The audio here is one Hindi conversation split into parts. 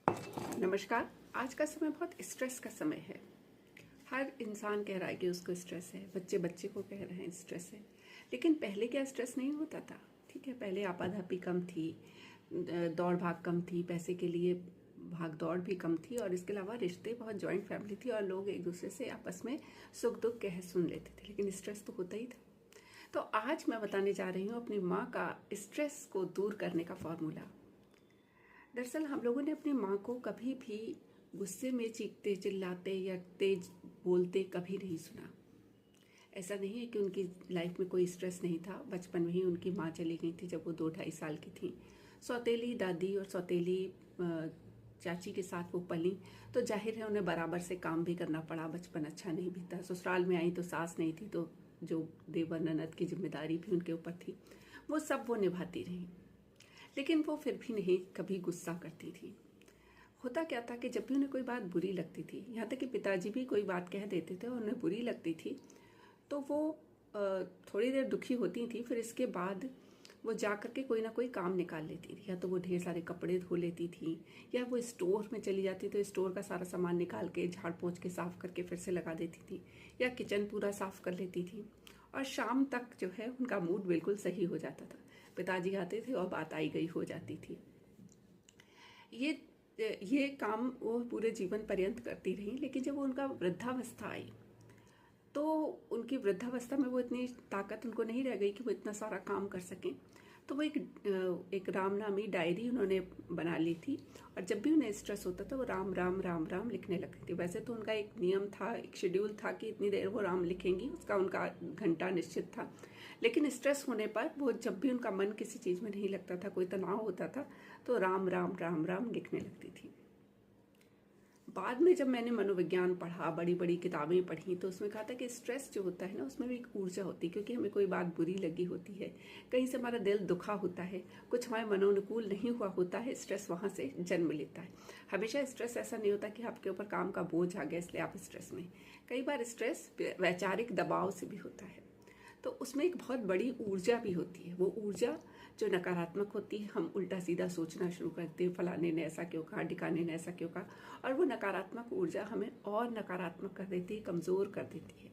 नमस्कार। आज का समय बहुत स्ट्रेस का समय है। हर इंसान कह रहा है कि उसको स्ट्रेस है, बच्चे बच्चे को कह रहे हैं स्ट्रेस है। लेकिन पहले क्या स्ट्रेस नहीं होता था? ठीक है, पहले आपाधापी कम थी, दौड़ भाग कम थी, पैसे के लिए भाग दौड़ भी कम थी, और इसके अलावा रिश्ते बहुत जॉइंट फैमिली थी और लोग एक दूसरे से आपस में सुख दुख कह सुन लेते थे। लेकिन स्ट्रेस तो होता ही था। तो आज मैं बताने जा रही हूँ अपनी माँ का स्ट्रेस को दूर करने का फॉर्मूला। दरअसल हम लोगों ने अपनी माँ को कभी भी गुस्से में चीखते चिल्लाते या तेज बोलते कभी नहीं सुना। ऐसा नहीं है कि उनकी लाइफ में कोई स्ट्रेस नहीं था। बचपन में ही उनकी माँ चली गई थी जब वो 2-2.5 साल की थी। सौतेली दादी और सौतेली चाची के साथ वो पली, तो जाहिर है उन्हें बराबर से काम भी करना पड़ा। बचपन अच्छा नहीं बीता। ससुराल में आई तो सास नहीं थी, तो जो देवर ननद की जिम्मेदारी भी उनके ऊपर थी वो सब वो निभाती रही। लेकिन वो फिर भी नहीं कभी गुस्सा करती थी। होता क्या था कि जब भी उन्हें कोई बात बुरी लगती थी, यहाँ तक कि पिताजी भी कोई बात कह देते थे और उन्हें बुरी लगती थी, तो वो थोड़ी देर दुखी होती थी। फिर इसके बाद वो जा कर के कोई ना कोई काम निकाल लेती थी। या तो वो ढेर सारे कपड़े धो लेती थी, या वो स्टोर में चली जाती तो स्टोर का सारा सामान निकाल के झाड़ पोंछ के साफ करके फिर से लगा देती थी, या किचन पूरा साफ कर लेती थी। और शाम तक जो है उनका मूड बिल्कुल सही हो जाता था। पिताजी आते थे और बात आई गई हो जाती थी। ये ये काम वो पूरे जीवन पर्यंत करती रही। लेकिन जब वो उनका वृद्धावस्था आई, तो उनकी वृद्धावस्था में वो इतनी ताकत उनको नहीं रह गई कि वो इतना सारा काम कर सकें। तो वो एक राम नामी डायरी उन्होंने बना ली थी, और जब भी उन्हें स्ट्रेस होता था वो राम राम राम राम लिखने लगती थी। वैसे तो उनका एक नियम था, एक शेड्यूल था कि इतनी देर वो राम लिखेंगी, उसका उनका घंटा निश्चित था। लेकिन स्ट्रेस होने पर वो जब भी उनका मन किसी चीज़ में नहीं लगता था, कोई तनाव होता था, तो राम राम राम राम लिखने लगती थी। बाद में जब मैंने मनोविज्ञान पढ़ा, बड़ी बड़ी किताबें पढ़ी, तो उसमें कहा था कि स्ट्रेस जो होता है ना, उसमें भी एक ऊर्जा होती है। क्योंकि हमें कोई बात बुरी लगी होती है, कहीं से हमारा दिल दुखा होता है, कुछ हमारे मनोनुकूल नहीं हुआ होता है, स्ट्रेस वहाँ से जन्म लेता है। हमेशा स्ट्रेस ऐसा नहीं होता कि आपके ऊपर काम का बोझ आ गया इसलिए आप स्ट्रेस में। कई बार स्ट्रेस वैचारिक दबाव से भी होता है। तो उसमें एक बहुत बड़ी ऊर्जा भी होती है। वो ऊर्जा जो नकारात्मक होती है, हम उल्टा सीधा सोचना शुरू करते हैं, फलाने ने ऐसा क्यों कहा, ढिकाने ने ऐसा क्यों कहा, और वो नकारात्मक ऊर्जा हमें और नकारात्मक कर देती है, कमज़ोर कर देती है।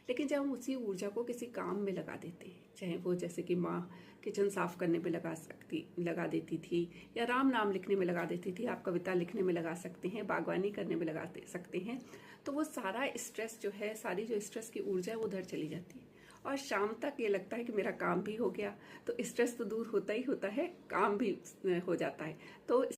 लेकिन जब हम उसी ऊर्जा को किसी काम में लगा देते हैं, चाहे वो जैसे कि माँ किचन साफ करने में लगा देती थी, या राम नाम लिखने में लगा देती थी, आप कविता लिखने में लगा सकते हैं, बागवानी करने में लगा सकते हैं, तो वो सारा स्ट्रेस जो है, सारी जो स्ट्रेस की ऊर्जा है वो उधर चली जाती है। और शाम तक ये लगता है कि मेरा काम भी हो गया। तो स्ट्रेस तो दूर होता ही होता है, काम भी हो जाता है। तो